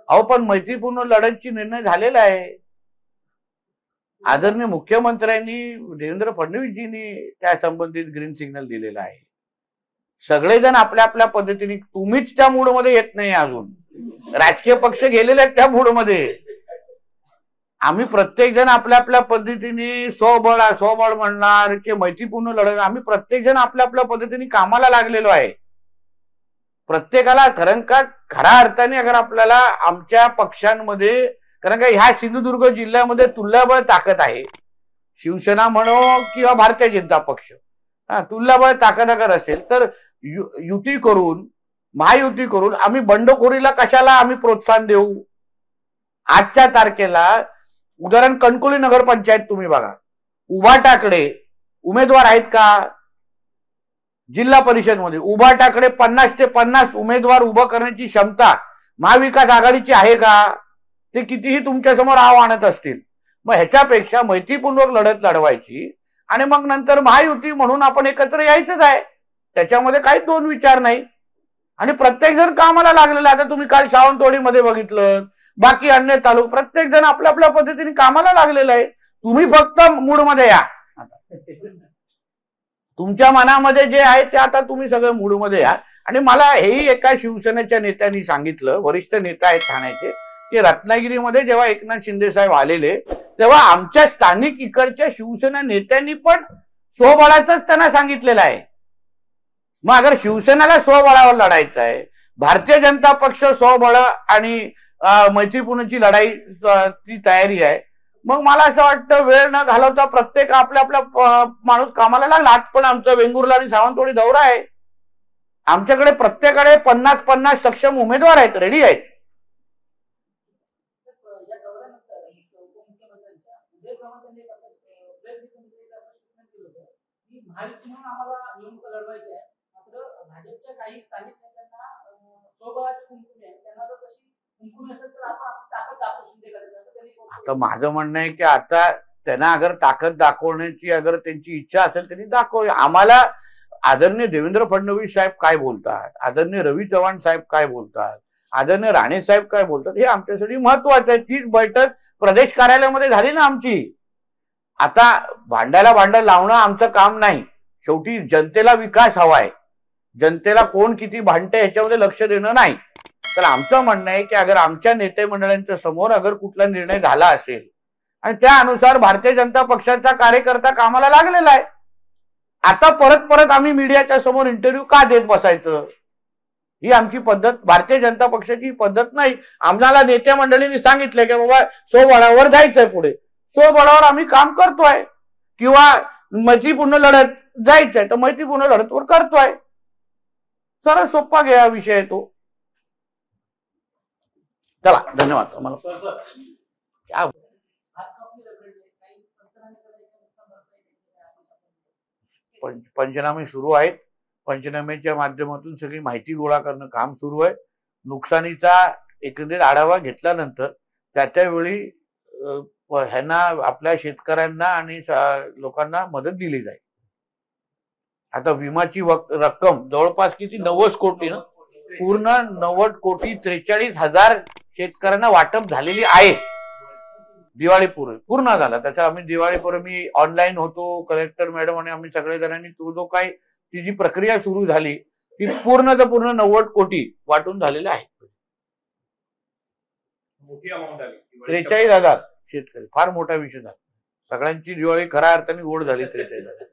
अहो पण मैत्रीपूर्ण लढतची निर्णय झालेला आहे. आदरणीय मुख्यमंत्र्यांनी देवेंद्र फडणवीसजींनी त्या संबंधित ग्रीन सिग्नल दिलेला आहे. सगळेजण आपल्या आपल्या पद्धतीने, तुम्हीच त्या मूडमध्ये येत नाही अजून, राजकीय पक्ष गेलेले आहेत त्या मूडमध्ये. आम्ही प्रत्येक जण आपल्या आपल्या पद्धतीने स्वबळ म्हणणार की मैत्रीपूर्ण लढत, आम्ही प्रत्येक जण आपल्या आपल्या पद्धतीने कामाला लागलेलो आहे. प्रत्येकाला खऱ्या अर्थाने अगर आपल्याला आमच्या पक्षांमध्ये, कारण का ह्या सिंधुदुर्ग जिल्ह्यामध्ये तुल्यबळ ताकद आहे. शिवसेना म्हणो किंवा भारतीय जनता पक्ष, तुल्यबळ ताकद अगर असेल तर युती करून, महायुती करून आम्ही बंडखोरीला कशाला आम्ही प्रोत्साहन देऊ. आजच्या तारखेला उदाहरण कणकवली नगरपंचायत तुम्ही बघा, उभाटाकडे उमेदवार आहेत का? जिल्हा परिषद मध्ये उभाटाकडे 50 ते 50 उमेदवार उभं करण्याची क्षमता महाविकास आघाडीची आहे का? ते कितीही तुमच्या समोर आव आणत असतील. मग ह्याच्यापेक्षा मैत्रीपूर्वक लढत लढवायची आणि मग नंतर महायुती म्हणून आपण एकत्र यायचंच आहे. त्याच्यामध्ये काही दोन विचार नाही. आणि प्रत्येक जण कामाला लागलेला. आता तुम्ही काल सावंतवाडीमध्ये बघितलं, बाकी अन्य तालुका, प्रत्येक जण आपल्या आपल्या पद्धतीने कामाला लागलेला आहे. तुम्ही फक्त मूडमध्ये या. तुमच्या मनामध्ये जे आहे ते आता तुम्ही सगळं मूडमध्ये या. आणि मला हेही एका शिवसेनेच्या नेत्यांनी सांगितलं, वरिष्ठ नेता आहेत ठाण्याचे, की रत्नागिरीमध्ये जेव्हा एकनाथ शिंदे साहेब आलेले तेव्हा आमच्या स्थानिक इकडच्या शिवसेना नेत्यांनी पण स्वबळाचंच त्यांना सांगितलेलं आहे. मग अगर शिवसेनेला स्वबळावर लढायचं आहे, भारतीय जनता पक्ष स्वबळ आणि मैत्रीपूर्णची लढाई ती तयारी आहे, मग मला असं वाटतं वेळ न घालवता प्रत्येक आपल्या आपल्या माणूस कामाला लागला. आज पण आमचा वेंगुर्ला आणि सावंतवाडी दौरा आहे. आमच्याकडे प्रत्येकाकडे 50-50 सक्षम उमेदवार आहेत, रेडी आहेत. आता माझं म्हणणं आहे की आता त्यांना अगर ताकद दाखवण्याची अगर त्यांची इच्छा असेल त्यांनी दाखवूया. आम्हाला आदरणीय देवेंद्र फडणवीस साहेब काय बोलतात, आदरणीय रवी चव्हाण साहेब काय बोलतात, आदरणीय राणे साहेब काय बोलतात, हे आमच्यासाठी महत्वाचं आहे. तीच बैठक प्रदेश कार्यालयामध्ये झाली ना आमची. आता भांड्याला भांडं लावणं आमचं काम नाही. शेवटी जनतेला विकास हवाय. जनतेला कोण किती भांडते ह्याच्यामध्ये लक्ष देणं नाही. तर आमचं म्हणणं आहे की अगर आमच्या नेते मंडळांच्या समोर अगर कुठला निर्णय झाला असेल आणि त्यानुसार भारतीय जनता पक्षाचा कार्यकर्ता कामाला लागलेला आहे, आता परत परत आम्ही मीडियाच्या समोर इंटरव्ह्यू का देत बसायचं? ही आमची पद्धत, भारतीय जनता पक्षाची पद्धत नाही. आम्हाला नेते मंडळींनी सांगितलंय की बाबा स्वबळावर जायचंय, पुढे स्वबळावर आम्ही काम करतोय. किंवा मैत्रीपूर्ण लढत जायचंय तर मैत्रीपूर्ण लढतवर करतोय. सरळ सोपा घ्या विषय तो. चला, धन्यवाद. मला पंचनामे सुरू आहेत. पंचनाम्याच्या माध्यमातून सगळी माहिती गोळा करणं काम सुरू आहे. नुकसानीचा एकंदरीत आढावा घेतल्यानंतर त्यावेळी ह्यांना, आपल्या शेतकऱ्यांना आणि लोकांना मदत दिली जाईल. आता विमाची रक्कम जवळपास किती, 90 कोटी ना, पूर्ण 90 कोटी 43,000 शेतकऱ्यांना वाटप झालेली आहे. दिवाळीपूर्वी पूर्ण झाला. त्याचा आम्ही दिवाळीपूर्वी मी ऑनलाईन होतो, कलेक्टर मॅडम आणि आम्ही सगळे जणांनी तो जो काही ती जी प्रक्रिया सुरू झाली ती पूर्ण 90 कोटी वाटून झालेले आहे. मोठी अमाऊंट आली. 43,000 शेतकरी, फार मोठा विषय झाला. सगळ्यांची दिवाळी खऱ्या अर्थाने गोड झाली. 43,000